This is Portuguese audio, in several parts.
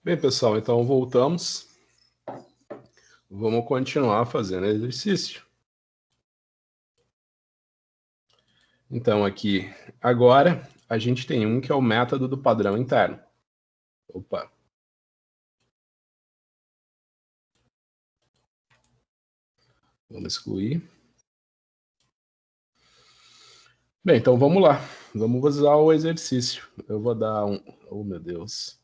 Bem, pessoal, então voltamos. Vamos continuar fazendo exercício. Então, aqui, agora, a gente tem um que é o método do padrão interno. Opa! Vamos excluir. Bem, então vamos lá. Vamos usar o exercício. Eu vou dar um... Oh, meu Deus.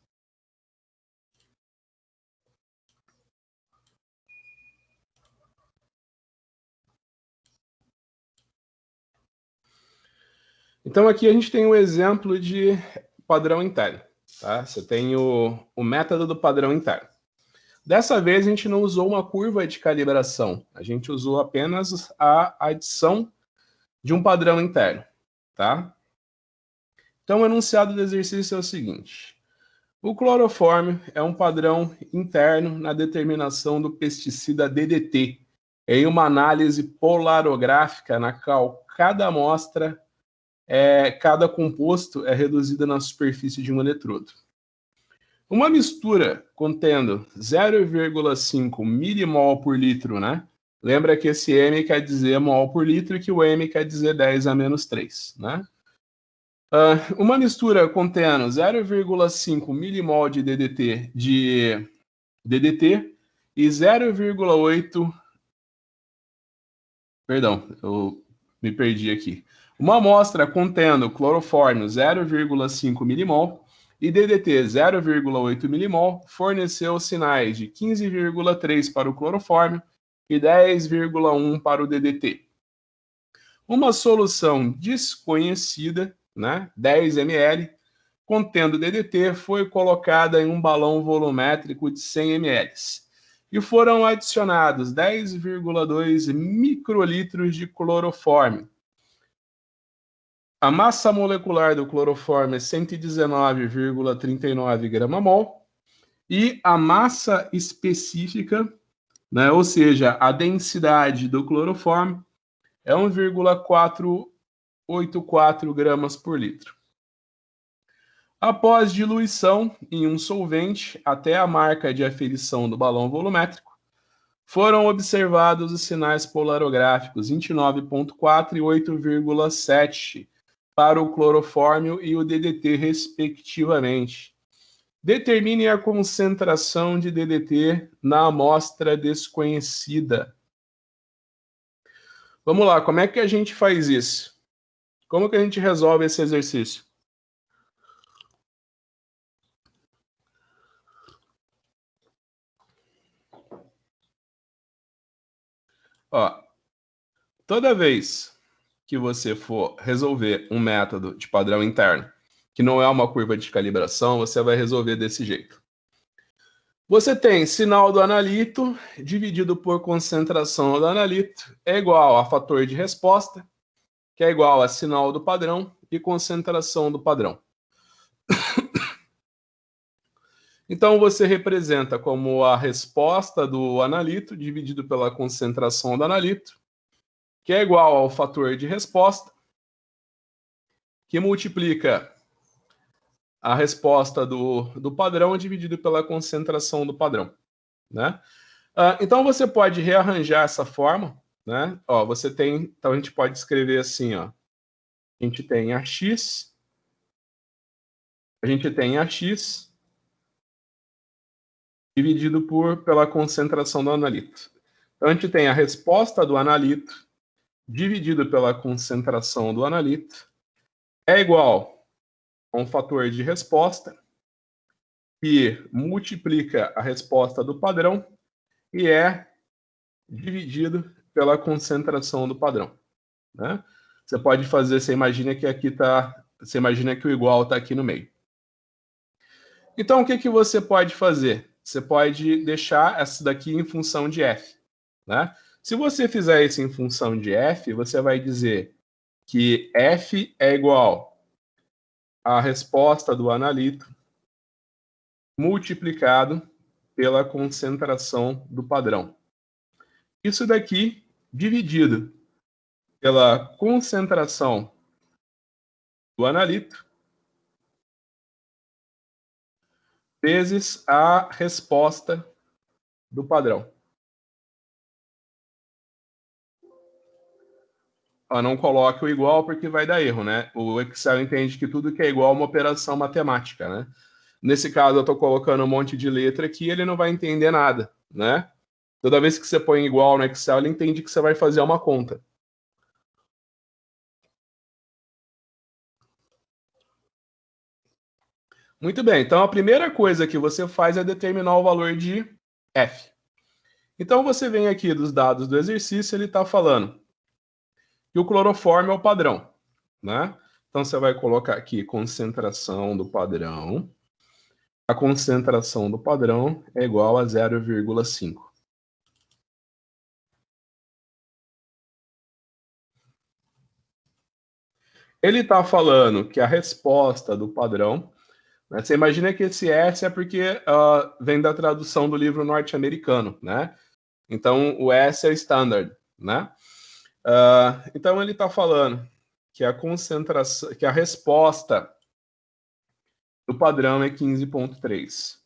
Então, aqui a gente tem um exemplo de padrão interno. Tá? Você tem o método do padrão interno. Dessa vez, a gente não usou uma curva de calibração. A gente usou apenas a adição de um padrão interno. Tá? Então, o enunciado do exercício é o seguinte. O clorofórmio é um padrão interno na determinação do pesticida DDT, em uma análise polarográfica na qual cada amostra, cada composto é reduzida na superfície de um eletrodo. Uma mistura contendo 0,5 milimol por litro, né? Lembra que esse M quer dizer mol por litro e que o M quer dizer 10 a menos 3, né? Uma mistura contendo 0,5 milimol de DDT e 0,8... Perdão, eu me perdi aqui. Uma amostra contendo clorofórmio 0,5 milimol e DDT 0,8 milimol forneceu sinais de 15,3 para o clorofórmio e 10,1 para o DDT. Uma solução desconhecida, né, 10 ml, contendo DDT, foi colocada em um balão volumétrico de 100 ml e foram adicionados 10,2 microlitros de clorofórmio. A massa molecular do clorofórmio é 119,39 grama-mol e a massa específica, né, ou seja, a densidade do clorofórmio, é 1,484 gramas por litro. Após diluição em um solvente até a marca de aferição do balão volumétrico, foram observados os sinais polarográficos 29,4 e 8,7 para o clorofórmio e o DDT, respectivamente. Determine a concentração de DDT na amostra desconhecida. Vamos lá, como é que a gente faz isso? Como que a gente resolve esse exercício? Ó, toda vez que você for resolver um método de padrão interno, que não é uma curva de calibração, você vai resolver desse jeito. Você tem sinal do analito dividido por concentração do analito é igual a fator de resposta, que é igual a sinal do padrão e concentração do padrão. Então, você representa como a resposta do analito dividido pela concentração do analito, que é igual ao fator de resposta, que multiplica a resposta do padrão dividido pela concentração do padrão, né? Então, você pode rearranjar essa forma, né? Ó, você tem, então a gente pode escrever assim, ó. A gente tem AX dividido pela concentração do analito. Então, a gente tem a resposta do analito dividido pela concentração do analito é igual a um fator de resposta que multiplica a resposta do padrão e é dividido pela concentração do padrão, né? Você pode fazer, você imagina que aqui tá, você imagina que o igual está aqui no meio. Então, o que que você pode fazer? Você pode deixar essa daqui em função de f, né? Se você fizer isso em função de f, você vai dizer que f é igual à resposta do analito multiplicado pela concentração do padrão. Isso daqui dividido pela concentração do analito vezes a resposta do padrão. Não coloque o igual porque vai dar erro, né? O Excel entende que tudo que é igual é uma operação matemática, né? Nesse caso, eu estou colocando um monte de letra aqui, ele não vai entender nada, né? Toda vez que você põe igual no Excel, ele entende que você vai fazer uma conta. Muito bem, então a primeira coisa que você faz é determinar o valor de F. Então você vem aqui dos dados do exercício, ele está falando que o cloroforme é o padrão, né? Então você vai colocar aqui concentração do padrão. A concentração do padrão é igual a 0,5. Ele está falando que a resposta do padrão, né, você imagina que esse S é porque vem da tradução do livro norte-americano, né? Então o S é o standard, né? Então ele está falando que a concentração, que a resposta do padrão é 15,3.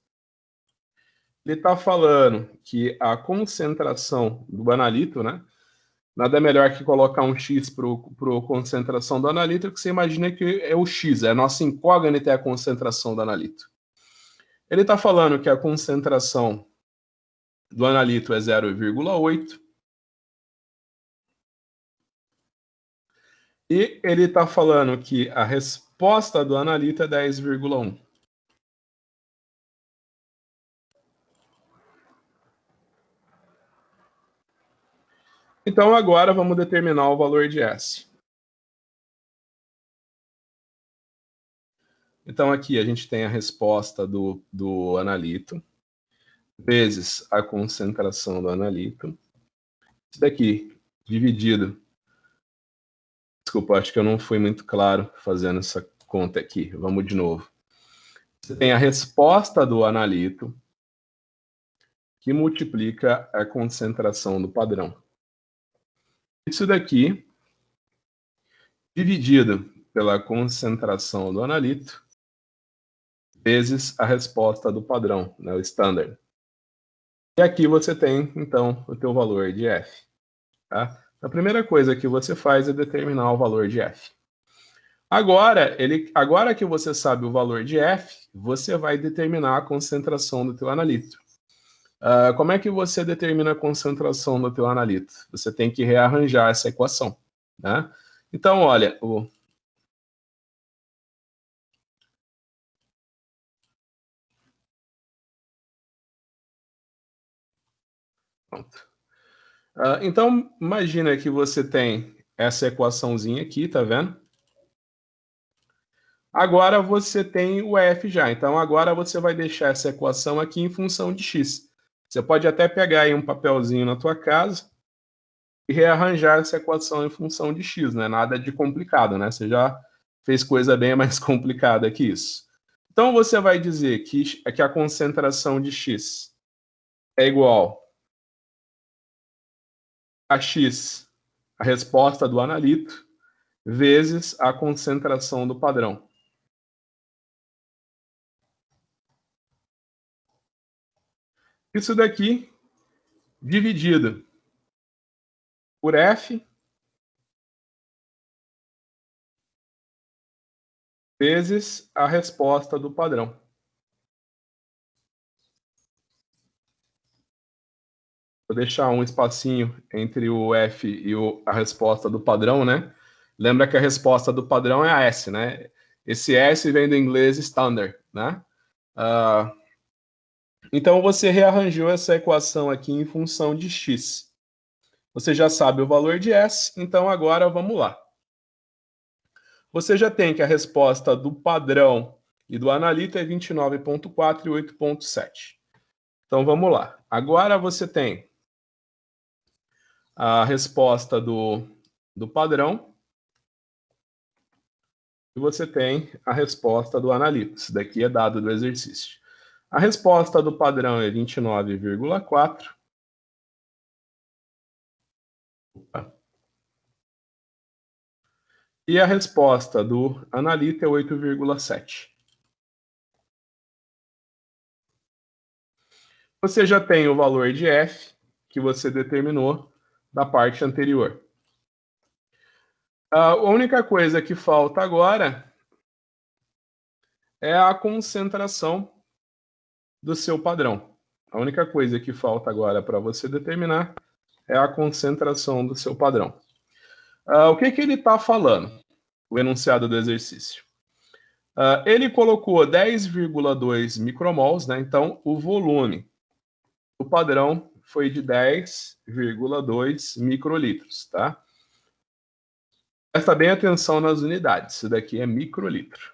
Ele está falando que a concentração do analito, né? Nada melhor que colocar um X para a concentração do analito, que você imagina que é o X, é a nossa incógnita é a concentração do analito. Ele está falando que a concentração do analito é 0,8. E ele está falando que a resposta do analito é 10,1. Então agora vamos determinar o valor de S. Então aqui a gente tem a resposta do analito, vezes a concentração do analito. Isso daqui, dividido. Desculpa, acho que eu não fui muito claro fazendo essa conta aqui. Vamos de novo. Você tem a resposta do analito, que multiplica a concentração do padrão. Isso daqui, dividido pela concentração do analito, vezes a resposta do padrão, né, o standard. E aqui você tem, então, o teu valor de F. Tá? A primeira coisa que você faz é determinar o valor de F. Agora que você sabe o valor de F, você vai determinar a concentração do teu analito. Como é que você determina a concentração do teu analito? Você tem que rearranjar essa equação, né? Então, olha, pronto. Então, imagina que você tem essa equaçãozinha aqui, tá vendo? Agora você tem o F já. Então, agora você vai deixar essa equação aqui em função de x. Você pode até pegar aí um papelzinho na tua casa e rearranjar essa equação em função de x, não é nada de complicado, né? Você já fez coisa bem mais complicada que isso. Então, você vai dizer que a concentração de x é igual a x, a resposta do analito, vezes a concentração do padrão. Isso daqui dividido por F vezes a resposta do padrão. Vou deixar um espacinho entre o F e a resposta do padrão, né? Lembra que a resposta do padrão é a S, né? Esse S vem do inglês standard, né? Então você rearranjou essa equação aqui em função de x. Você já sabe o valor de S, então agora vamos lá. Você já tem que a resposta do padrão e do analito é 29,4 e 8,7. Então vamos lá. Agora você tem a resposta do padrão e você tem a resposta do analito. Isso daqui é dado do exercício. A resposta do padrão é 29,4. E a resposta do analito é 8,7. você já tem o valor de F que você determinou da parte anterior. A única coisa que falta agora é a concentração do seu padrão. A única coisa que falta agora para você determinar é a concentração do seu padrão. O que ele está falando? O enunciado do exercício. Ele colocou 10,2 micromols, né? Então o volume do padrão foi de 10,2 microlitros, tá? Presta bem atenção nas unidades, isso daqui é microlitro.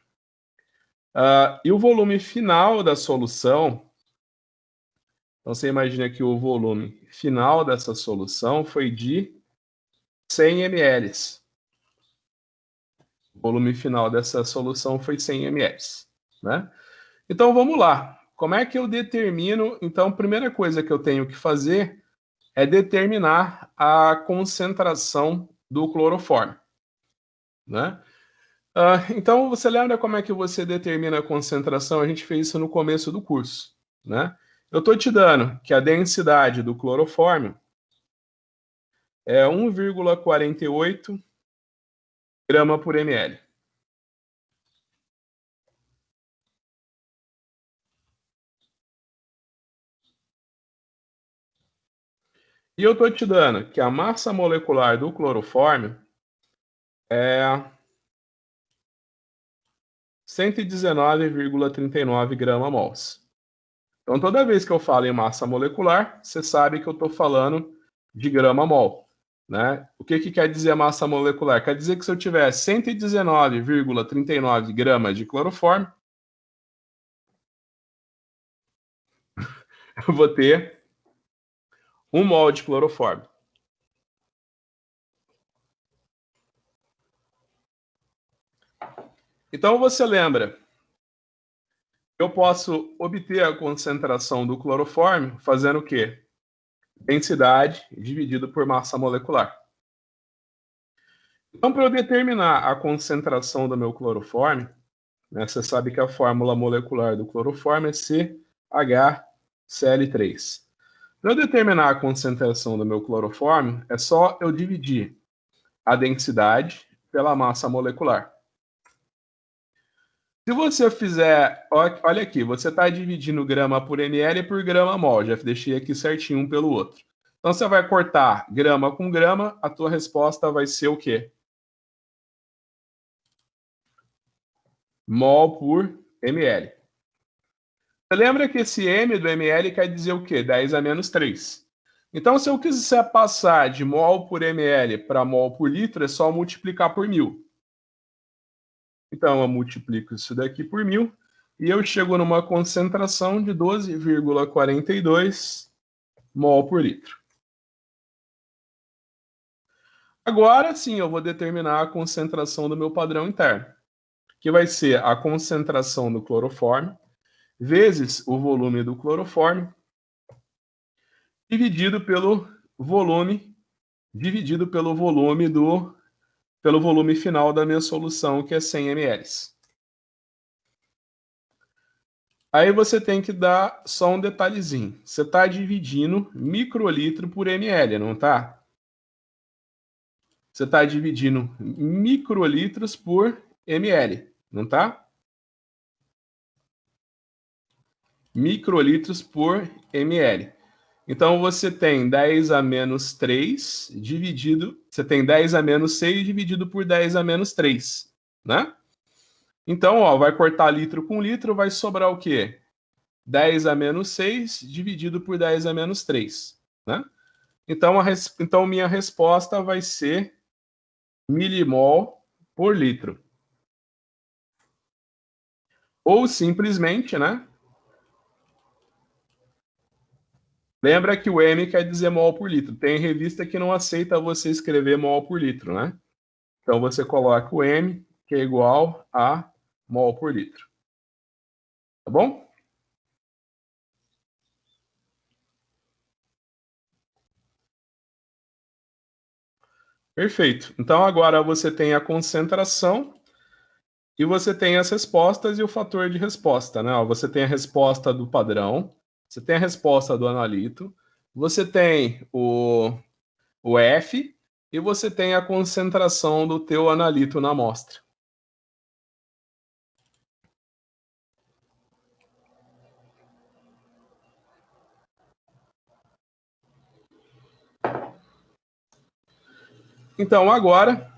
E o volume final da solução, então você imagina que o volume final dessa solução foi de 100 ml. O volume final dessa solução foi 100 ml, né? Então vamos lá. Como é que eu determino? Então, a primeira coisa que eu tenho que fazer é determinar a concentração do cloroforme, né? Então, você lembra como é que você determina a concentração? A gente fez isso no começo do curso, né? Eu estou te dando que a densidade do cloroforme é 1,48 grama por ml. E eu estou te dando que a massa molecular do cloroforme é 119,39 grama-mols. Então, toda vez que eu falo em massa molecular, você sabe que eu estou falando de grama-mol, né? O que quer dizer massa molecular? Quer dizer que se eu tiver 119,39 gramas de cloroforme, eu vou ter 1 mol de cloroforme. Então, você lembra, eu posso obter a concentração do cloroforme fazendo o quê? Densidade dividido por massa molecular. Então, para eu determinar a concentração do meu cloroforme, né, você sabe que a fórmula molecular do cloroforme é CHCl3. Para eu determinar a concentração do meu cloroforme, é só eu dividir a densidade pela massa molecular. Se você fizer, olha aqui, você está dividindo grama por ml por grama-mol, já deixei aqui certinho um pelo outro. Então, você vai cortar grama com grama, a tua resposta vai ser o quê? Mol por ml. Você lembra que esse M do ml quer dizer o quê? 10 a menos 3. Então, se eu quiser passar de mol por ml para mol por litro, é só multiplicar por 1000. Então, eu multiplico isso daqui por 1000 e eu chego numa concentração de 12,42 mol por litro. Agora sim, eu vou determinar a concentração do meu padrão interno, que vai ser a concentração do cloroforme vezes o volume do cloroforme dividido pelo volume pelo volume final da minha solução, que é 100 ml. Aí você tem que dar só um detalhezinho. Você está dividindo microlitro por ml, não está? Você está dividindo microlitros por ml, não está? Microlitros por ml. Então, você tem 10 a menos 3 dividido... Você tem 10 a menos 6 dividido por 10 a menos 3, né? Então, ó, vai cortar litro com litro, vai sobrar o quê? 10 a menos 6 dividido por 10 a menos 3, né? Então, minha resposta vai ser milimol por litro. Ou simplesmente, né? Lembra que o M quer dizer mol por litro. Tem revista que não aceita você escrever mol por litro, né? Então, você coloca o M, que é igual a mol por litro. Tá bom? Perfeito. Então, agora você tem a concentração e você tem as respostas e o fator de resposta, né? Você tem a resposta do padrão, Você tem a resposta do analito, você tem o F e você tem a concentração do teu analito na amostra. Então, agora,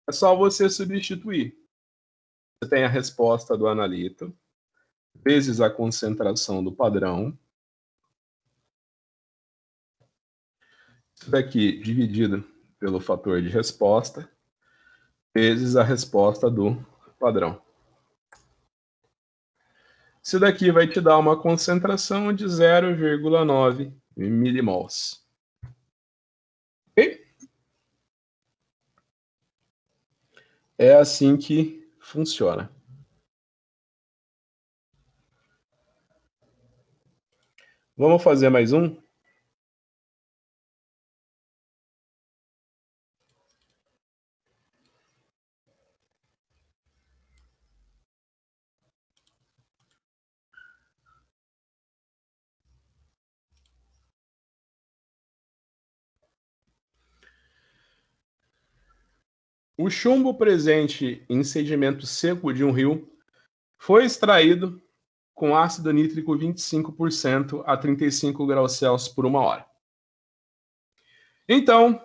é só você substituir. Você tem a resposta do analito, vezes a concentração do padrão. Isso daqui dividido pelo fator de resposta, vezes a resposta do padrão. Isso daqui vai te dar uma concentração de 0,9 milimols. Ok? É assim que funciona. Vamos fazer mais um? O chumbo presente em sedimento seco de um rio foi extraído com ácido nítrico 25% a 35 graus Celsius por 1 hora. Então,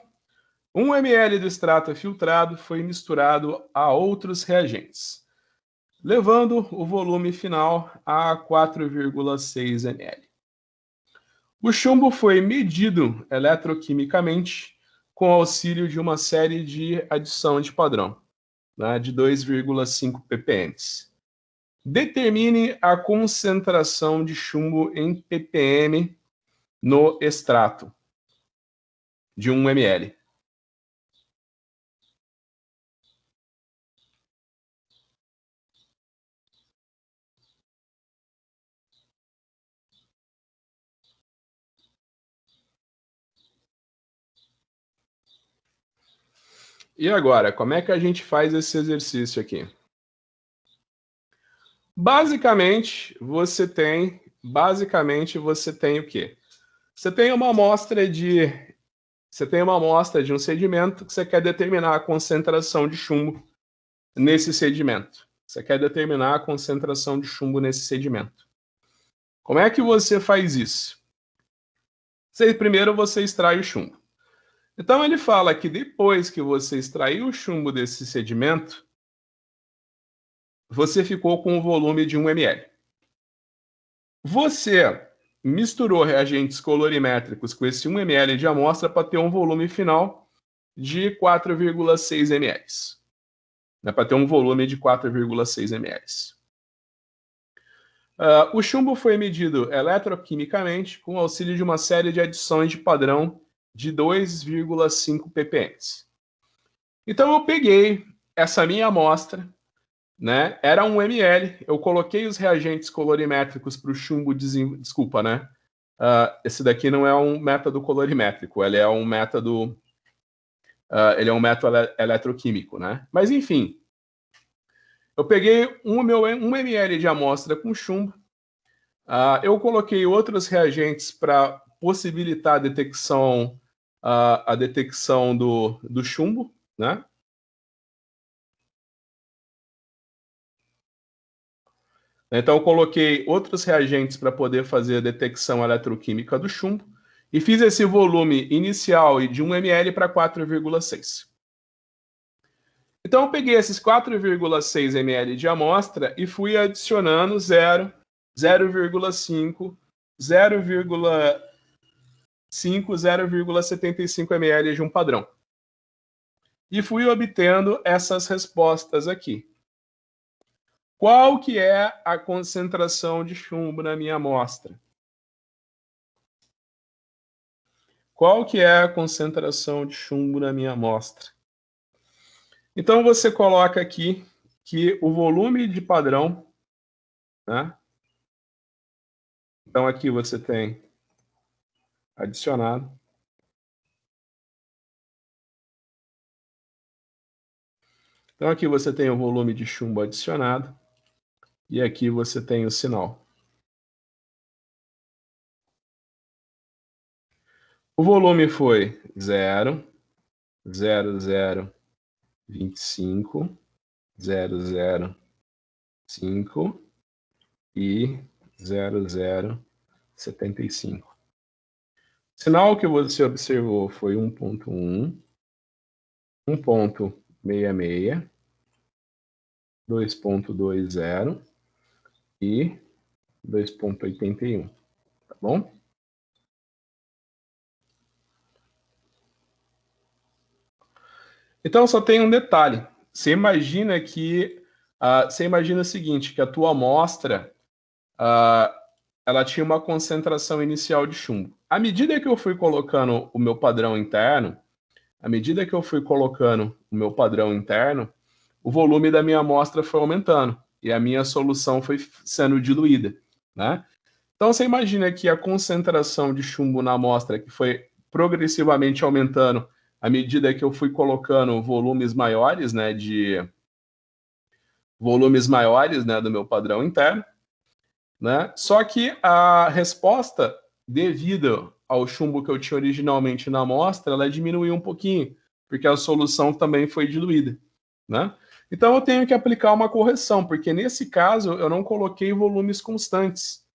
1 ml do extrato filtrado foi misturado a outros reagentes, levando o volume final a 4,6 ml. O chumbo foi medido eletroquimicamente com auxílio de uma série de adição de padrão, né, de 2,5 ppm. Determine a concentração de chumbo em ppm no extrato de 1 ml. E agora, como é que a gente faz esse exercício aqui? Basicamente, você tem o quê? Você tem uma amostra de um sedimento que você quer determinar a concentração de chumbo nesse sedimento. Você quer determinar a concentração de chumbo nesse sedimento. Como é que você faz isso? Primeiro você extrai o chumbo. Então ele fala que depois que você extraiu o chumbo desse sedimento, você ficou com o volume de 1 ml. Você misturou reagentes colorimétricos com esse 1 ml de amostra para ter um volume final de 4,6 ml. Né, para ter um volume de 4,6 ml. O chumbo foi medido eletroquimicamente com auxílio de uma série de adições de padrão de 2,5 ppm. Então eu peguei essa minha amostra, né? Era 1 ml, eu coloquei os reagentes colorimétricos para o chumbo desculpa, né? Esse daqui não é um método colorimétrico, ele é um método eletroquímico, né? Mas enfim, eu peguei 1 ml de amostra com chumbo, eu coloquei outros reagentes para possibilitar a detecção do chumbo, né? Então, eu coloquei outros reagentes para poder fazer a detecção eletroquímica do chumbo e fiz esse volume inicial de 1 ml para 4,6. Então, eu peguei esses 4,6 ml de amostra e fui adicionando 0,5, 0,5, 0,75 ml de um padrão. E fui obtendo essas respostas aqui. Qual que é a concentração de chumbo na minha amostra? Qual que é a concentração de chumbo na minha amostra? Então você coloca aqui que o volume de padrão, né? Então aqui você tem adicionado. Então aqui você tem o volume de chumbo adicionado e aqui você tem o sinal. O volume foi 0, 0,025, 0,05 e 0,075. O sinal que você observou foi 1,1, 1,66, 2,20 e 2,81, tá bom? Então só tem um detalhe. Você imagina o seguinte, que a tua amostra ela tinha uma concentração inicial de chumbo. À medida que eu fui colocando o meu padrão interno, o volume da minha amostra foi aumentando e a minha solução foi sendo diluída, né? Então você imagina que a concentração de chumbo na amostra que foi progressivamente aumentando à medida que eu fui colocando volumes maiores, né, do meu padrão interno, né? Só que a resposta devido ao chumbo que eu tinha originalmente na amostra, ela diminuiu um pouquinho, porque a solução também foi diluída, né? Então eu tenho que aplicar uma correção, porque nesse caso eu não coloquei volumes constantes,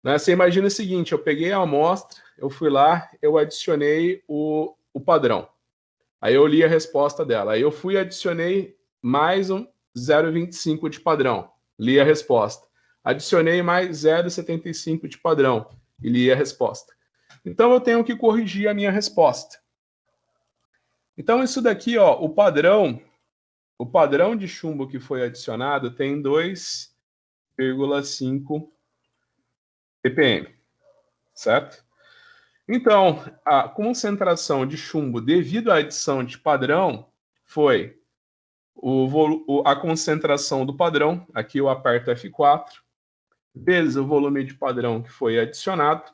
né? Você imagina o seguinte, eu peguei a amostra, eu fui lá, eu adicionei o padrão. Aí eu li a resposta dela. Aí eu fui e adicionei mais um 0,25 de padrão. Li a resposta. Adicionei mais 0,75 de padrão e li a resposta. Então eu tenho que corrigir a minha resposta. Então isso daqui, ó, o padrão de chumbo que foi adicionado tem 2,5 ppm, certo? Então, a concentração de chumbo devido à adição de padrão foi a concentração do padrão, aqui eu aperto F4, vezes o volume de padrão que foi adicionado,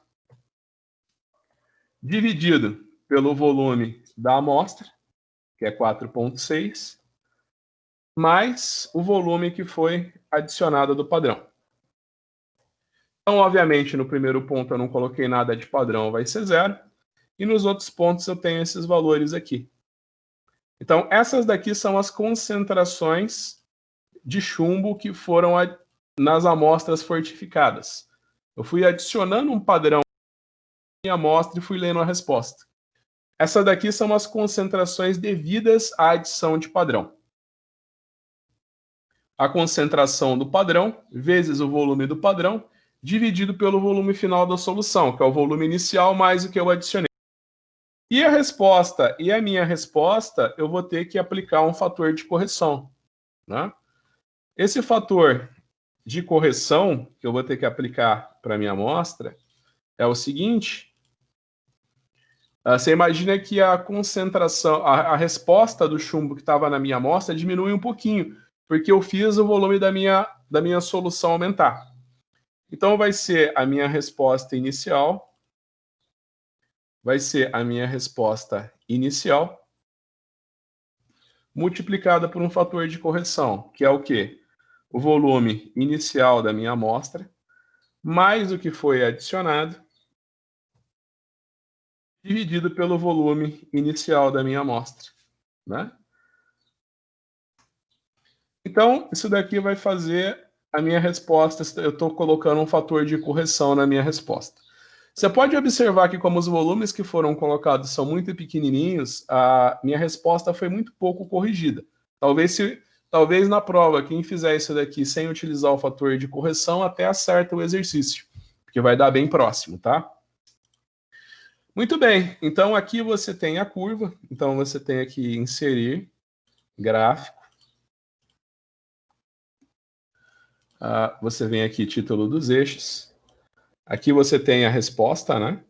dividido pelo volume da amostra, que é 4,6, mais o volume que foi adicionado do padrão. Então, obviamente, no primeiro ponto eu não coloquei nada de padrão, vai ser 0, e nos outros pontos eu tenho esses valores aqui. Então, essas daqui são as concentrações de chumbo que foram nas amostras fortificadas. Eu fui adicionando um padrão na minha amostra e fui lendo a resposta. Essas daqui são as concentrações devidas à adição de padrão. A concentração do padrão vezes o volume do padrão dividido pelo volume final da solução, que é o volume inicial mais o que eu adicionei. E a resposta, e a minha resposta, eu vou ter que aplicar um fator de correção, né? Esse fator de correção que eu vou ter que aplicar para a minha amostra é o seguinte: você imagina que a concentração, a resposta do chumbo que estava na minha amostra diminui um pouquinho, porque eu fiz o volume da minha solução aumentar. Então vai ser a minha resposta inicial, multiplicada por um fator de correção, que é o quê? O volume inicial da minha amostra, mais o que foi adicionado, dividido pelo volume inicial da minha amostra, né? Então, isso daqui vai fazer a minha resposta, eu estou colocando um fator de correção na minha resposta. Você pode observar que como os volumes que foram colocados são muito pequenininhos, a minha resposta foi muito pouco corrigida. Talvez na prova, quem fizer isso daqui sem utilizar o fator de correção até acerta o exercício, porque vai dar bem próximo, tá? Muito bem, então aqui você tem a curva, então você tem aqui inserir gráfico. Você vem aqui título dos eixos. Aqui você tem a resposta, né?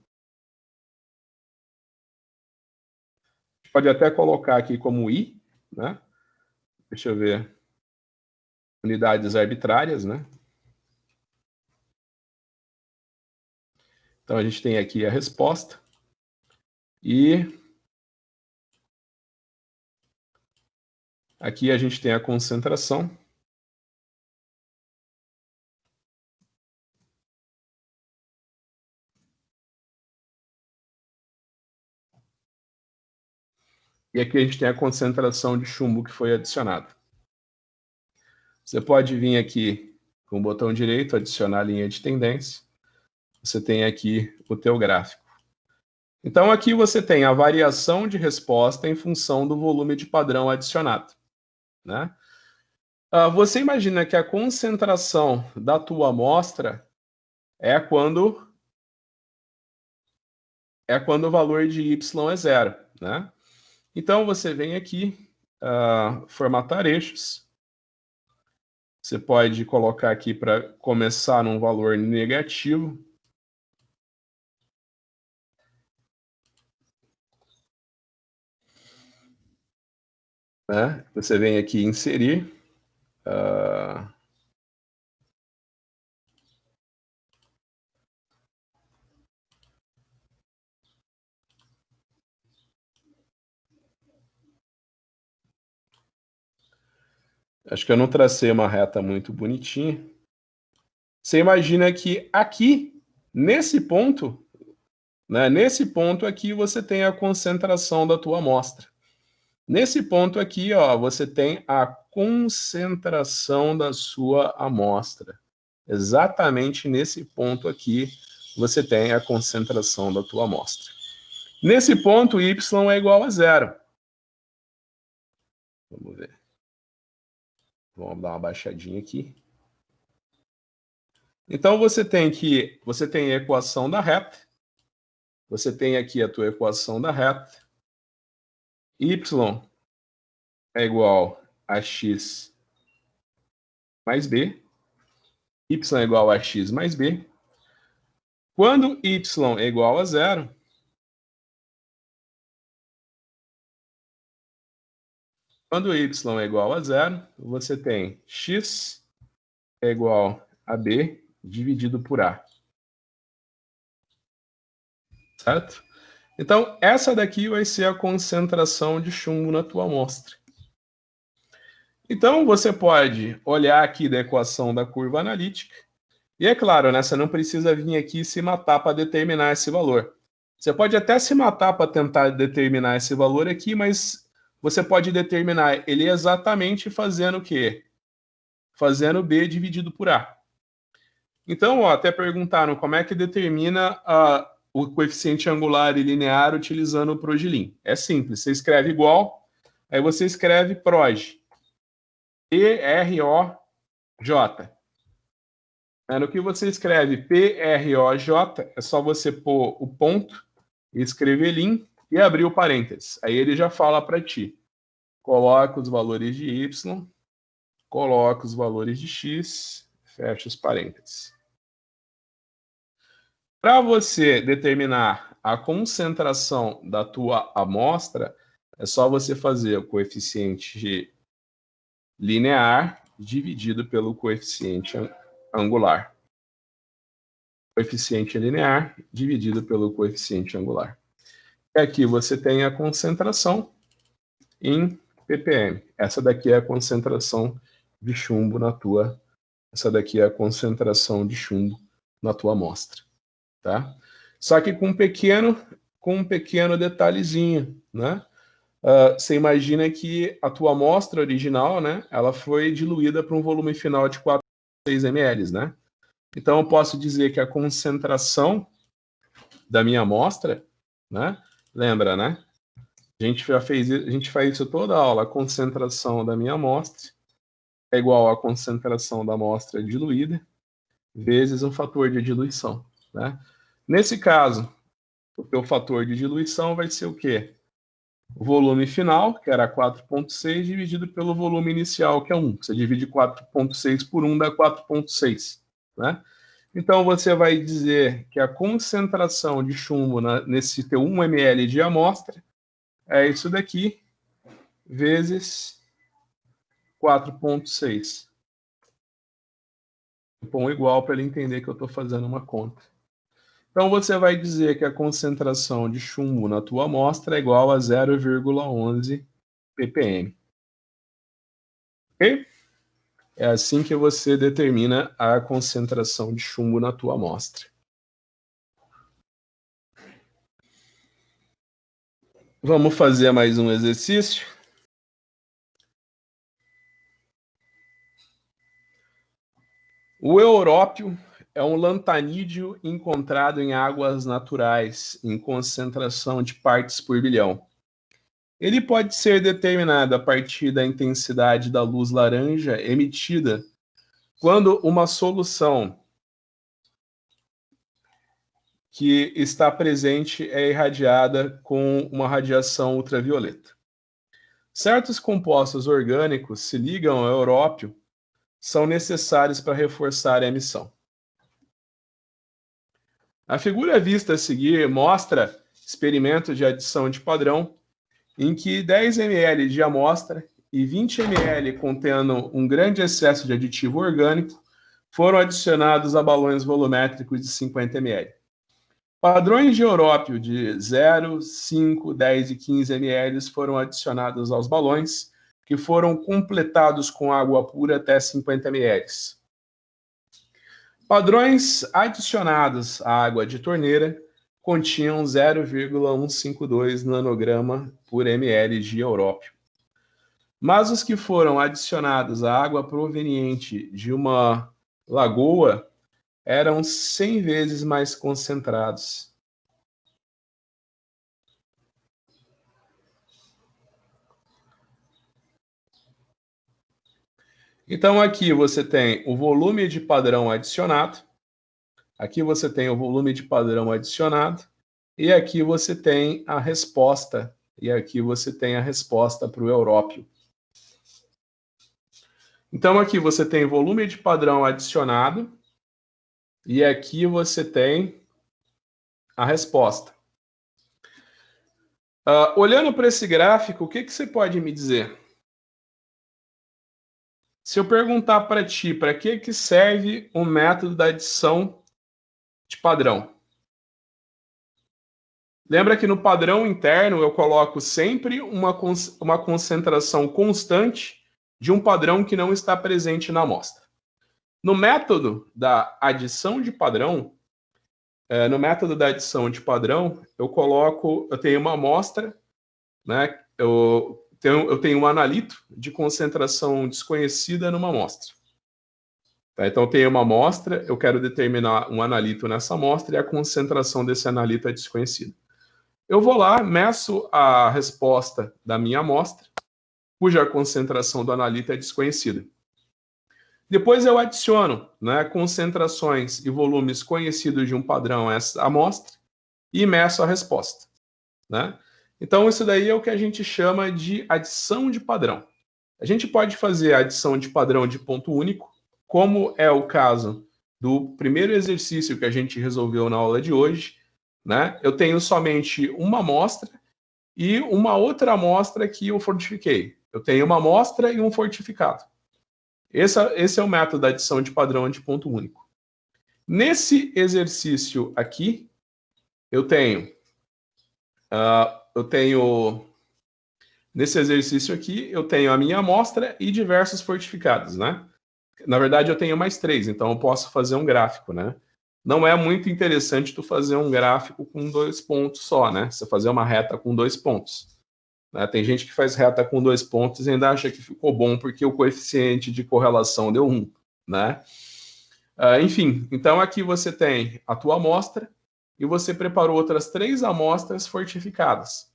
Pode até colocar aqui como I, né? Deixa eu ver. Unidades arbitrárias, né? Então a gente tem aqui a resposta. E aqui a gente tem a concentração. E aqui a gente tem a concentração de chumbo que foi adicionada. Você pode vir aqui com o botão direito, adicionar linha de tendência. Você tem aqui o teu gráfico. Então aqui você tem a variação de resposta em função do volume de padrão adicionado, né? Você imagina que a concentração da tua amostra é quando o valor de y é zero, né? Então você vem aqui, formatar eixos. Você pode colocar aqui para começar num valor negativo. Né? Você vem aqui inserir. Acho que eu não tracei uma reta muito bonitinha. Você imagina que aqui, nesse ponto, né, nesse ponto aqui, você tem a concentração da tua amostra. Nesse ponto aqui, ó, você tem a concentração da sua amostra. Exatamente nesse ponto aqui, você tem a concentração da tua amostra. Nesse ponto, y é igual a zero. Vamos ver. Vamos dar uma baixadinha aqui. Então, você tem a equação da reta. Você tem aqui a tua equação da reta. Y é igual a x mais b. Y é igual a x mais b. Quando y é igual a zero, você tem x é igual a b dividido por a. Certo? Então, essa daqui vai ser a concentração de chumbo na tua amostra. Então, você pode olhar aqui da equação da curva analítica. E é claro, né, você não precisa vir aqui e se matar para determinar esse valor. Você pode até se matar para tentar determinar esse valor aqui, mas você pode determinar ele exatamente fazendo o quê? Fazendo B dividido por A. Então, ó, até perguntaram como é que determina o coeficiente angular e linear utilizando o Progilin. É simples, você escreve igual, aí você escreve proj. P-R-O-J. No que você escreve P-R-O-J, é só você pôr o ponto, escrever lin e abrir o parênteses. Aí ele já fala para ti. Coloca os valores de y, coloca os valores de x, fecha os parênteses. Para você determinar a concentração da tua amostra, é só você fazer o coeficiente linear dividido pelo coeficiente angular. Coeficiente linear dividido pelo coeficiente angular. E aqui você tem a concentração em ppm. Essa daqui é a concentração de chumbo na tua. Essa daqui é a concentração de chumbo na tua amostra, tá? Só que com um pequeno detalhezinho, né? Você imagina que a tua amostra original, né? Ela foi diluída para um volume final de 4,6 ml, né? Então eu posso dizer que a concentração da minha amostra, né? Lembra, né? A gente faz isso toda a aula. A concentração da minha amostra é igual à concentração da amostra diluída vezes um fator de diluição, né? Nesse caso, o teu fator de diluição vai ser o quê? O volume final, que era 4,6, dividido pelo volume inicial, que é 1. Você divide 4,6 por 1, dá 4,6, né? Então, você vai dizer que a concentração de chumbo nesse teu 1 ml de amostra é isso daqui, vezes 4,6. Põe igual para ele entender que eu estou fazendo uma conta. Então, você vai dizer que a concentração de chumbo na tua amostra é igual a 0,11 ppm. Ok? É assim que você determina a concentração de chumbo na tua amostra. Vamos fazer mais um exercício. O európio é um lantanídeo encontrado em águas naturais, em concentração de partes por bilhão. Ele pode ser determinado a partir da intensidade da luz laranja emitida quando uma solução que está presente é irradiada com uma radiação ultravioleta. Certos compostos orgânicos se ligam ao európio, são necessários para reforçar a emissão. A figura vista a seguir mostra experimento de adição de padrão em que 10 ml de amostra e 20 ml contendo um grande excesso de aditivo orgânico foram adicionados a balões volumétricos de 50 ml. Padrões de európio de 0, 5, 10 e 15 ml foram adicionados aos balões, que foram completados com água pura até 50 ml. Padrões adicionados à água de torneira continham 0,152 nanograma por ml de európio. Mas os que foram adicionados à água proveniente de uma lagoa eram 100 vezes mais concentrados. Então, aqui você tem o volume de padrão adicionado, aqui você tem o volume de padrão adicionado, e aqui você tem a resposta, para o európio. Então, aqui você tem volume de padrão adicionado, e aqui você tem a resposta. Olhando para esse gráfico, o que você pode me dizer? Se eu perguntar para ti, para que serve o método da adição de padrão? Lembra que no padrão interno eu coloco sempre uma concentração constante de um padrão que não está presente na amostra. No método da adição de padrão, eu tenho uma amostra, né? Eu tenho um analito de concentração desconhecida numa amostra. Tá? Então, eu tenho uma amostra, eu quero determinar um analito nessa amostra e a concentração desse analito é desconhecida. Eu vou lá, meço a resposta da minha amostra, cuja concentração do analito é desconhecida. Depois eu adiciono, né, concentrações e volumes conhecidos de um padrão a essa amostra e meço a resposta. Né? Então, isso daí é o que a gente chama de adição de padrão. A gente pode fazer a adição de padrão de ponto único, como é o caso do primeiro exercício que a gente resolveu na aula de hoje. Né? Eu tenho somente uma amostra e uma outra amostra que eu fortifiquei. Eu tenho uma amostra e um fortificado. Esse é o método da adição de padrão de ponto único. Nesse exercício aqui, nesse exercício aqui, eu tenho a minha amostra e diversos fortificados, né? Na verdade, eu tenho mais 3, então eu posso fazer um gráfico, né? Não é muito interessante tu fazer um gráfico com 2 pontos só, né? Você fazer uma reta com 2 pontos. Né? Tem gente que faz reta com 2 pontos e ainda acha que ficou bom porque o coeficiente de correlação deu 1, né? Enfim, então aqui você tem a tua amostra e você preparou outras 3 amostras fortificadas.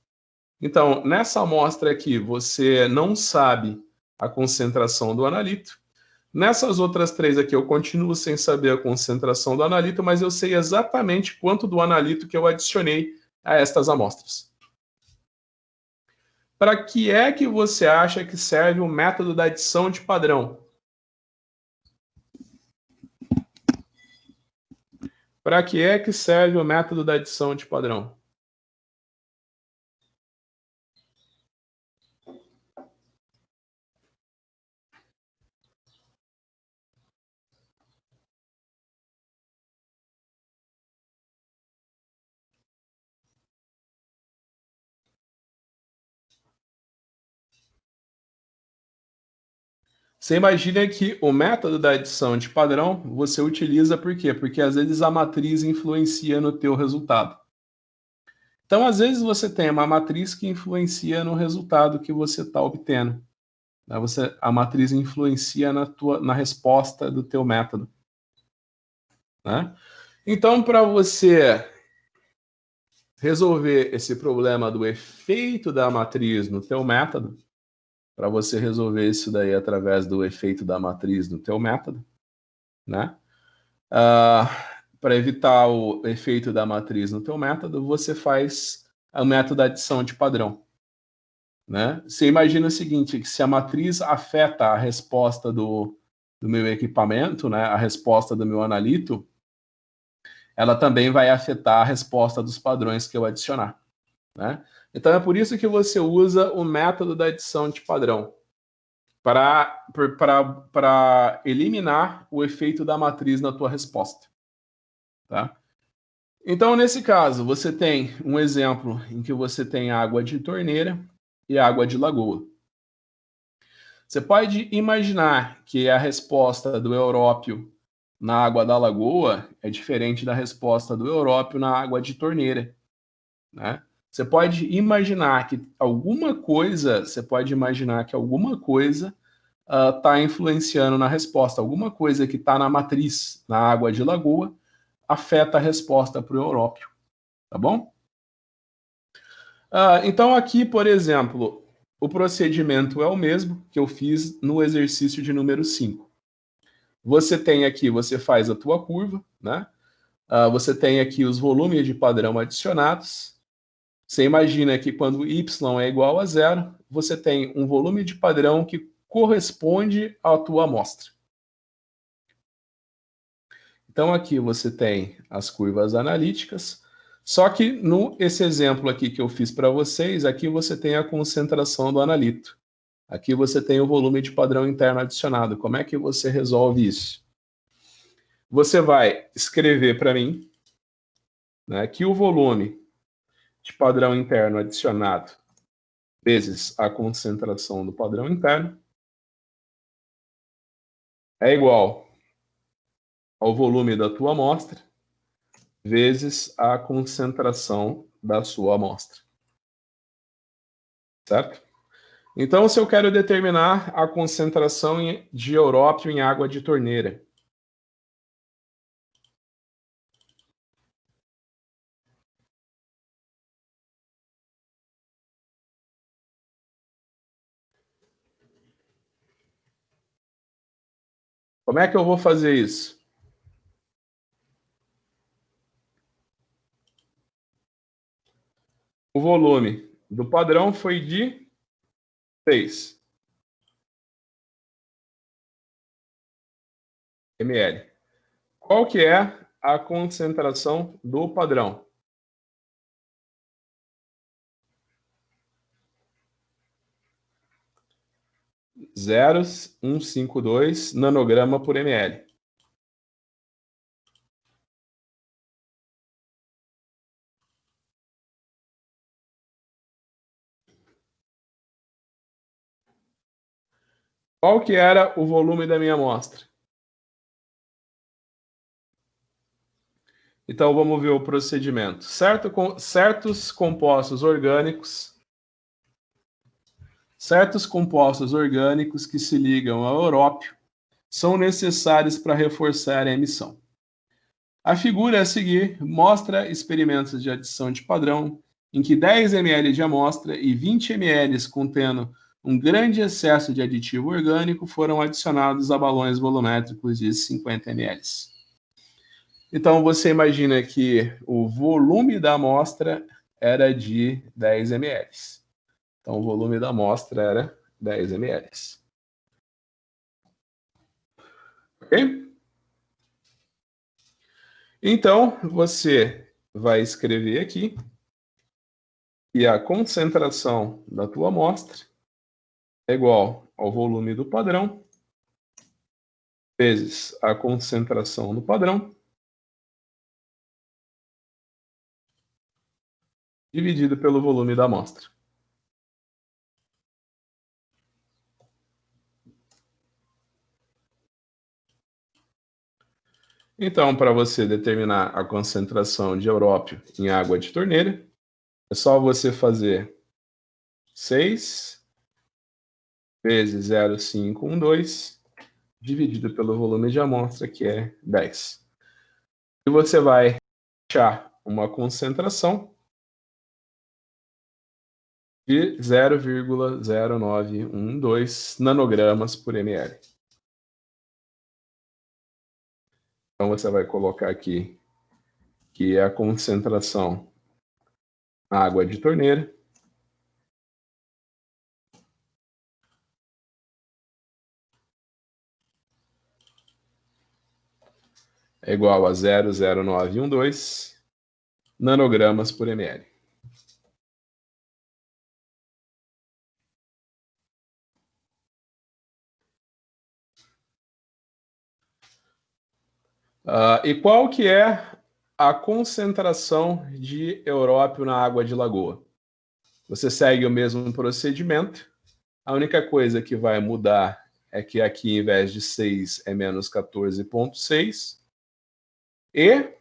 Então, nessa amostra aqui, você não sabe a concentração do analito. Nessas outras 3 aqui, eu continuo sem saber a concentração do analito, mas eu sei exatamente quanto do analito que eu adicionei a estas amostras. Para que é que você acha que serve o método da adição de padrão? Para que é que serve o método da adição de padrão? Você imagina que o método da adição de padrão você utiliza por quê? Porque às vezes a matriz influencia no teu resultado. Então, às vezes, você tem uma matriz que influencia no resultado que você está obtendo. Né? A matriz influencia na resposta do teu método. Né? Então, para você resolver esse problema do efeito da matriz no teu método, para você resolver isso daí através do efeito da matriz no teu método, né? Para evitar o efeito da matriz no teu método, você faz o método da adição de padrão. Né? Você imagina o seguinte, que se a matriz afeta a resposta do meu equipamento, né, a resposta do meu analito, ela também vai afetar a resposta dos padrões que eu adicionar. Né? Então é por isso que você usa o método da adição de padrão, para eliminar o efeito da matriz na tua resposta. Tá? Então, nesse caso, você tem um exemplo em que você tem água de torneira e água de lagoa. Você pode imaginar que a resposta do európio na água da lagoa é diferente da resposta do európio na água de torneira. Né? Você pode imaginar que alguma coisa está influenciando na resposta. Alguma coisa que está na matriz, na água de lagoa, afeta a resposta para o európio. Tá bom? Então, aqui, por exemplo, o procedimento é o mesmo que eu fiz no exercício de número 5. Você tem aqui, você faz a tua curva, né? Você tem aqui os volumes de padrão adicionados. Você imagina que quando y é igual a 0, você tem um volume de padrão que corresponde à tua amostra. Então, aqui você tem as curvas analíticas, só que esse exemplo aqui que eu fiz para vocês, aqui você tem a concentração do analito. Aqui você tem o volume de padrão interno adicionado. Como é que você resolve isso? Você vai escrever para mim, né, que o volume de padrão interno adicionado vezes a concentração do padrão interno é igual ao volume da tua amostra vezes a concentração da sua amostra. Certo? Então, se eu quero determinar a concentração de európio em água de torneira, como é que eu vou fazer isso? O volume do padrão foi de 6 ml. Qual que é a concentração do padrão? 0,152 nanograma por ml. Qual que era o volume da minha amostra? Então, vamos ver o procedimento. Certos compostos orgânicos que se ligam ao európio são necessários para reforçar a emissão. A figura a seguir mostra experimentos de adição de padrão em que 10 ml de amostra e 20 ml contendo um grande excesso de aditivo orgânico foram adicionados a balões volumétricos de 50 ml. Então, você imagina que o volume da amostra era de 10 ml. Então, o volume da amostra era 10 ml. Ok? Então, você vai escrever aqui que a concentração da tua amostra é igual ao volume do padrão vezes a concentração do padrão dividido pelo volume da amostra. Então, para você determinar a concentração de európio em água de torneira, é É só você fazer 6 vezes 0,512 dividido pelo volume de amostra, que é 10. E você vai achar uma concentração de 0,0912 nanogramas por ml. Então você vai colocar aqui que é a concentração na água de torneira. É igual a 0,0912 nanogramas por ml. E qual que é a concentração de európio na água de lagoa? Você segue o mesmo procedimento. A única coisa que vai mudar é que aqui, em vez de 6, é menos 14,6. E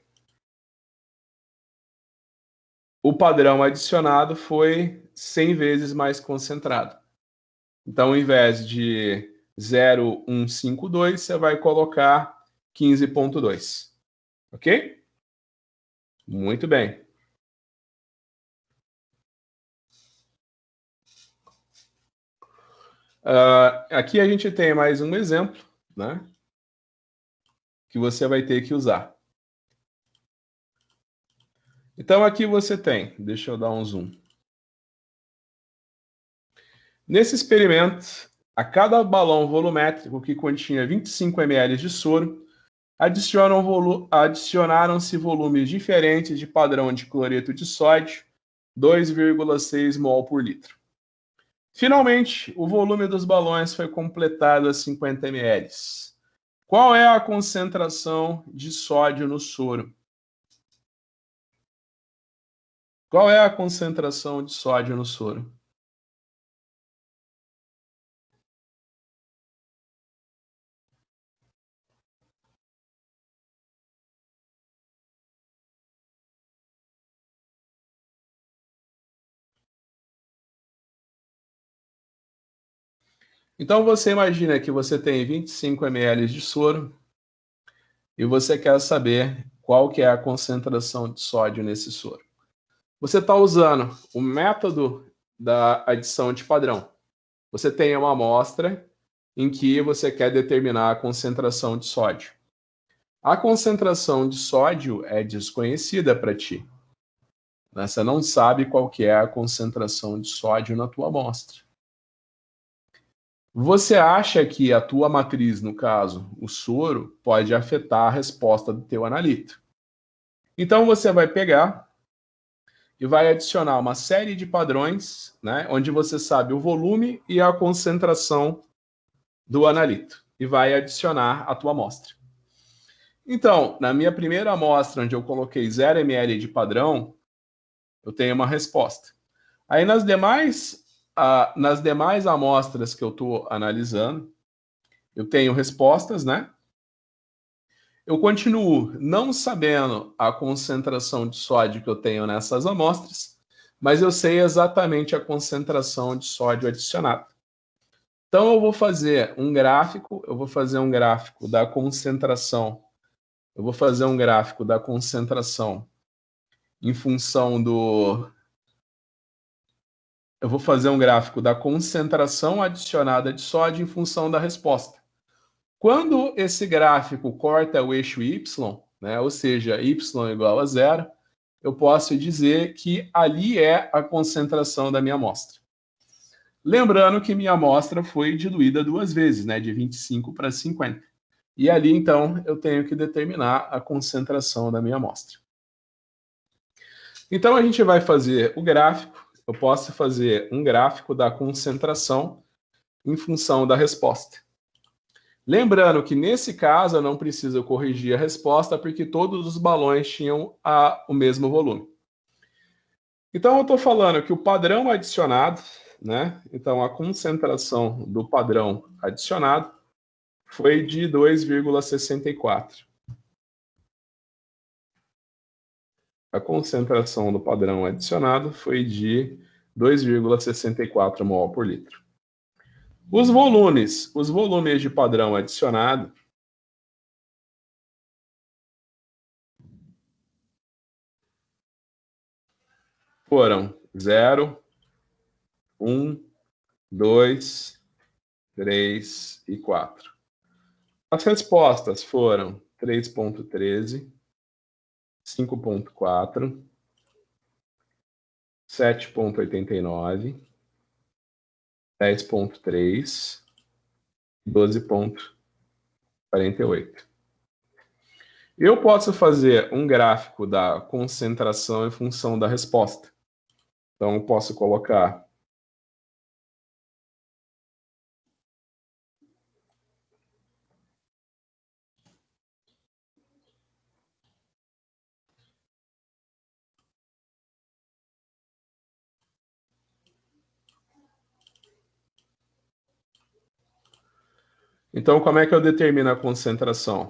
o padrão adicionado foi 100 vezes mais concentrado. Então, ao invés de 0,152, você vai colocar 15,2. Ok? Muito bem. Aqui a gente tem mais um exemplo, né, que você vai ter que usar. Então, aqui você tem, deixa eu dar um zoom. Nesse experimento, a cada balão volumétrico que continha 25 ml de soro, adicionaram-se volumes diferentes de padrão de cloreto de sódio, 2,6 mol por litro. Finalmente, o volume dos balões foi completado a 50 ml. Qual é a concentração de sódio no soro? Qual é a concentração de sódio no soro? Então você imagina que você tem 25 ml de soro e você quer saber qual que é a concentração de sódio nesse soro. Você está usando o método da adição de padrão. Você tem uma amostra em que você quer determinar a concentração de sódio. A concentração de sódio é desconhecida para ti. Você não sabe qual que é a concentração de sódio na tua amostra. Você acha que a tua matriz, no caso, o soro, pode afetar a resposta do teu analito. Então você vai pegar e vai adicionar uma série de padrões, né, onde você sabe o volume e a concentração do analito, e vai adicionar a tua amostra. Então, na minha primeira amostra, onde eu coloquei 0 ml de padrão, eu tenho uma resposta. Aí nas demais amostras que eu estou analisando, eu tenho respostas, né? Eu continuo não sabendo a concentração de sódio que eu tenho nessas amostras, mas eu sei exatamente a concentração de sódio adicionado. Então eu vou fazer um gráfico da concentração. Eu vou fazer um gráfico da concentração em função do... Eu vou fazer um gráfico da concentração adicionada de sódio em função da resposta. Quando esse gráfico corta o eixo y, né, ou seja, y igual a 0, eu posso dizer que ali é a concentração da minha amostra. Lembrando que minha amostra foi diluída 2 vezes, né, de 25 para 50. E ali, então, eu tenho que determinar a concentração da minha amostra. Então, a gente vai fazer o gráfico. Eu posso fazer um gráfico da concentração em função da resposta. Lembrando que, nesse caso, eu não preciso corrigir a resposta, porque todos os balões tinham o mesmo volume. Então, eu estou falando que o padrão adicionado, né? Então, a concentração do padrão adicionado foi de 2,64. a concentração do padrão adicionado foi de 2,64 mol por litro. Os volumes de padrão adicionado foram 0, 1, 2, 3 e 4. As respostas foram 3,13, 5,4, 7,89, 10,3, 12,48. Eu posso fazer um gráfico da concentração em função da resposta. Então, eu posso colocar Então, como é que eu determino a concentração?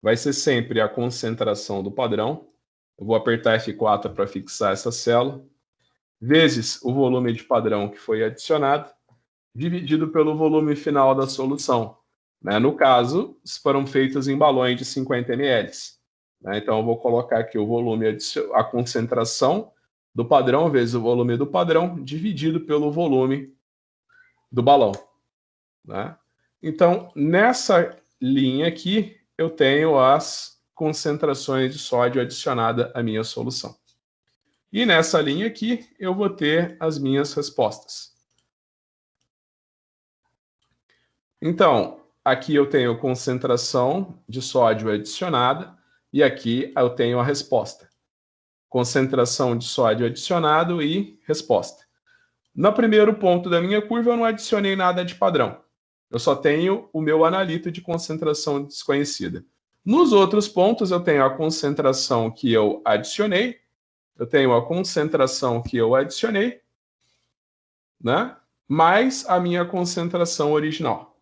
Vai ser sempre a concentração do padrão. Eu vou apertar F4 para fixar essa célula, vezes o volume de padrão que foi adicionado, dividido pelo volume final da solução. No caso, foram feitos em balões de 50 ml. Então, eu vou colocar aqui o volume, a concentração do padrão vezes o volume do padrão, dividido pelo volume do balão. Então, nessa linha aqui, eu tenho as concentrações de sódio adicionada à minha solução. E nessa linha aqui, eu vou ter as minhas respostas. Então, aqui eu tenho concentração de sódio adicionada e aqui eu tenho a resposta. Concentração de sódio adicionado e resposta. No primeiro ponto da minha curva, eu não adicionei nada de padrão. Eu só tenho o meu analito de concentração desconhecida. Nos outros pontos, eu tenho a concentração que eu adicionei, eu tenho a concentração que eu adicionei, mais a minha concentração original.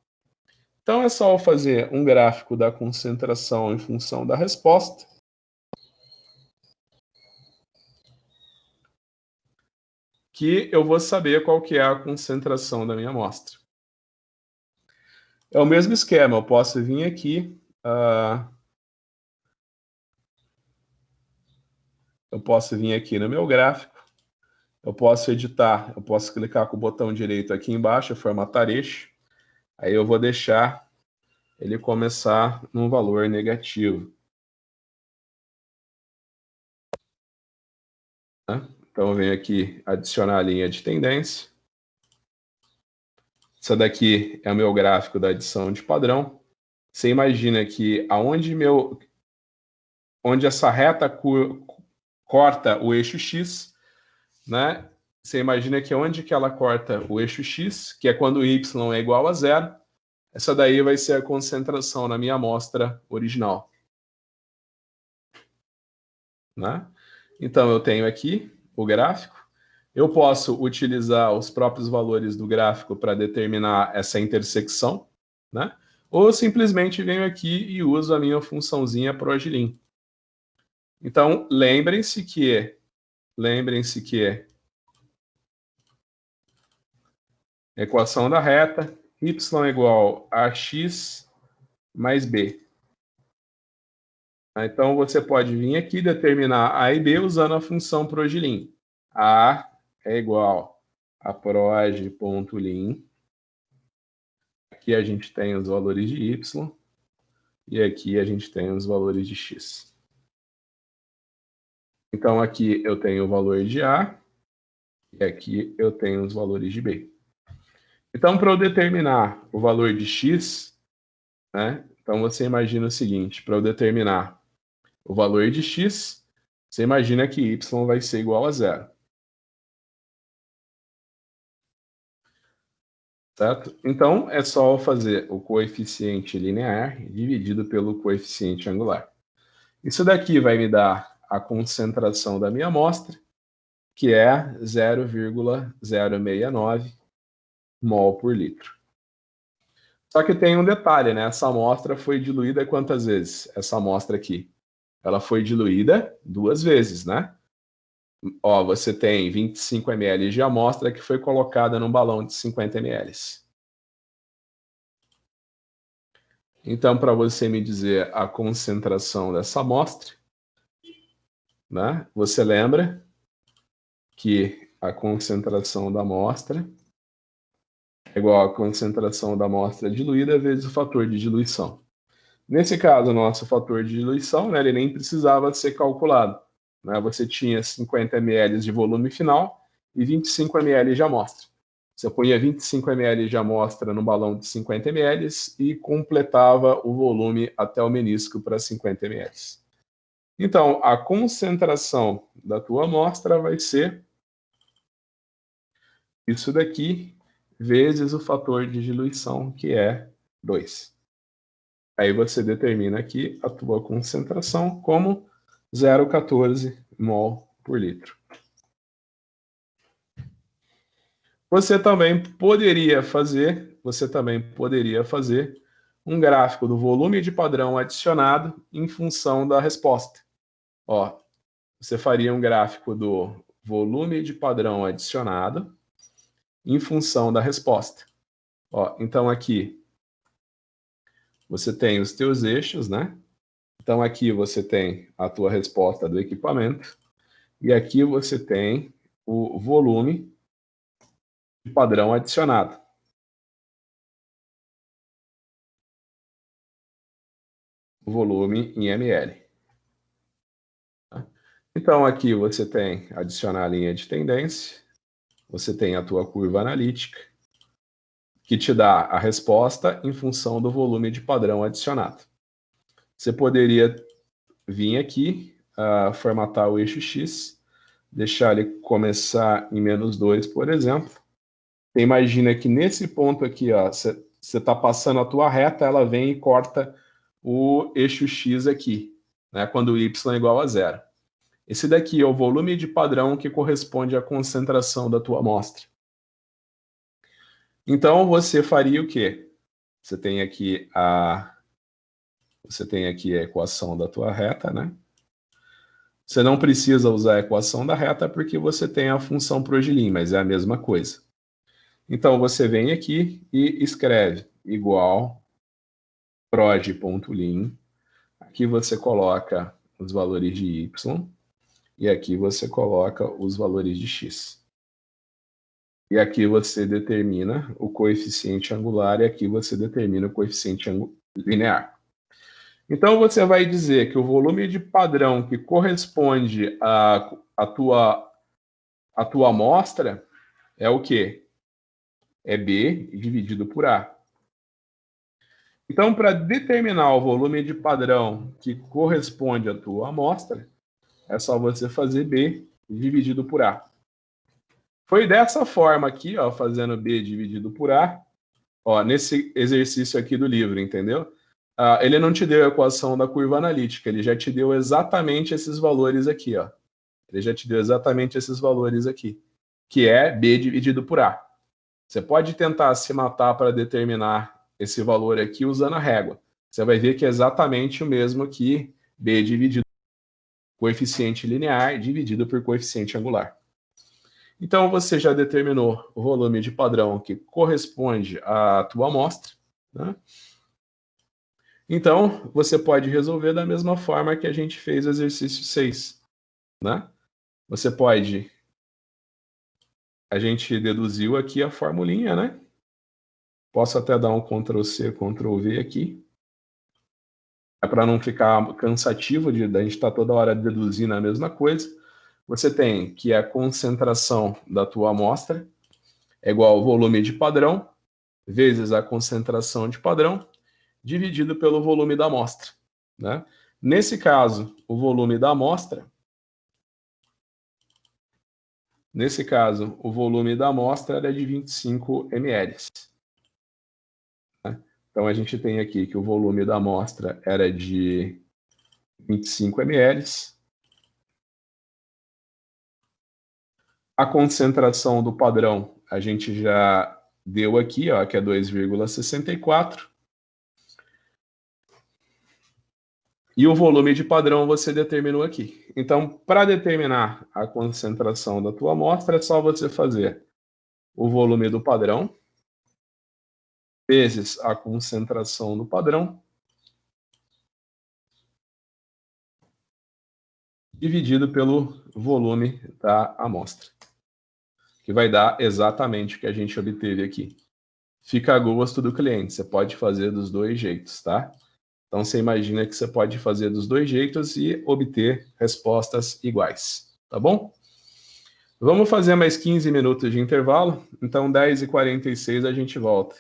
Então, é só eu fazer um gráfico da concentração em função da resposta. Que eu vou saber qual que é a concentração da minha amostra. É o mesmo esquema, eu posso vir aqui, no meu gráfico, eu posso editar, eu posso clicar com o botão direito aqui embaixo, formatar eixo, aí eu vou deixar ele começar num valor negativo. Então eu venho aqui adicionar a linha de tendência. Essa daqui é o meu gráfico da adição de padrão. Você imagina que onde essa reta corta o eixo X, Você imagina que onde que ela corta o eixo X, que é quando y é igual a 0, essa daí vai ser a concentração na minha amostra original. Então, eu tenho aqui o gráfico. Eu posso utilizar os próprios valores do gráfico para determinar essa intersecção, ou simplesmente venho aqui e uso a minha funçãozinha Progilin. Então, lembrem-se que equação da reta, y igual a x mais b. Então, você pode vir aqui e determinar A e B usando a função Progilin. A é igual a proj.lin. Aqui a gente tem os valores de y. E aqui a gente tem os valores de x. Então, aqui eu tenho o valor de A. E aqui eu tenho os valores de B. Então, para eu determinar o valor de x, então você imagina o seguinte, para eu determinar o valor de x, você imagina que y vai ser igual a 0. Certo? Então, é só eu fazer o coeficiente linear dividido pelo coeficiente angular. Isso daqui vai me dar a concentração da minha amostra, que é 0,069 mol por litro. Só que tem um detalhe, Essa amostra foi diluída quantas vezes? Essa amostra aqui. ela foi diluída 2 vezes, né? Ó, você tem 25 ml de amostra que foi colocada num balão de 50 ml. Então, para você me dizer a concentração dessa amostra, né? Você lembra que a concentração da amostra é igual à concentração da amostra diluída vezes o fator de diluição. Nesse caso, o nosso fator de diluição, né, ele nem precisava ser calculado. Né? Você tinha 50 ml de volume final e 25 ml de amostra. Você punha 25 ml de amostra no balão de 50 ml e completava o volume até o menisco para 50 ml. Então, a concentração da tua amostra vai ser isso daqui vezes o fator de diluição, que é 2. Aí você determina aqui a tua concentração como 0,14 mol por litro. Você também poderia fazer um gráfico do volume de padrão adicionado em função da resposta. Ó, você faria um gráfico do volume de padrão adicionado em função da resposta. Ó, então aqui você tem os teus eixos, né? Então aqui você tem a tua resposta do equipamento e aqui você tem o volume de padrão adicionado. O volume em ml. Então aqui você tem adicionar a linha de tendência, você tem a tua curva analítica, que te dá a resposta em função do volume de padrão adicionado. Você poderia vir aqui, formatar o eixo X, deixar ele começar em -2, por exemplo. Você imagina que nesse ponto aqui, você está passando a tua reta, ela vem e corta o eixo X aqui, né, quando y é igual a 0. Esse daqui é o volume de padrão que corresponde à concentração da tua amostra. Então, você faria o quê? Você tem aqui a equação da tua reta, né? Você não precisa usar a equação da reta porque você tem a função Progelim, mas é a mesma coisa. Então, você vem aqui e escreve igual proj.lim. Aqui você coloca os valores de y e aqui você coloca os valores de x. E aqui você determina o coeficiente angular e aqui você determina o coeficiente linear. Então, você vai dizer que o volume de padrão que corresponde à tua amostra é o quê? É B dividido por A. Então, para determinar o volume de padrão que corresponde à tua amostra, é só você fazer B dividido por A. Foi dessa forma aqui, ó, fazendo B dividido por A, ó, nesse exercício aqui do livro, entendeu? Ele não te deu a equação da curva analítica, ele já te deu exatamente esses valores aqui, ó. Ele já te deu exatamente esses valores aqui, que é B dividido por A. Você pode tentar se matar para determinar esse valor aqui usando a régua. Você vai ver que é exatamente o mesmo que B dividido por coeficiente linear dividido por coeficiente angular. Então, você já determinou o volume de padrão que corresponde à tua amostra, né? Então, você pode resolver da mesma forma que a gente fez o exercício 6, né? Você pode... A gente deduziu aqui a formulinha, né? Posso até dar um Ctrl+C, Ctrl+V aqui. É para não ficar cansativo de a gente estar toda hora deduzindo a mesma coisa. Você tem que a concentração da tua amostra é igual ao volume de padrão vezes a concentração de padrão dividido pelo volume da amostra, né? Nesse caso, o volume da amostra era de 25 ml. Né? Então, a gente tem aqui que o volume da amostra era de 25 ml. A concentração do padrão a gente já deu aqui, ó, que é 2,64. E o volume de padrão você determinou aqui. Então, para determinar a concentração da tua amostra, é só você fazer o volume do padrão vezes a concentração do padrão dividido pelo volume da amostra, que vai dar exatamente o que a gente obteve aqui. Fica a gosto do cliente, você pode fazer dos dois jeitos, tá? Então, você imagina que você pode fazer dos dois jeitos e obter respostas iguais, tá bom? Vamos fazer mais 15 minutos de intervalo, então 10h46 a gente volta.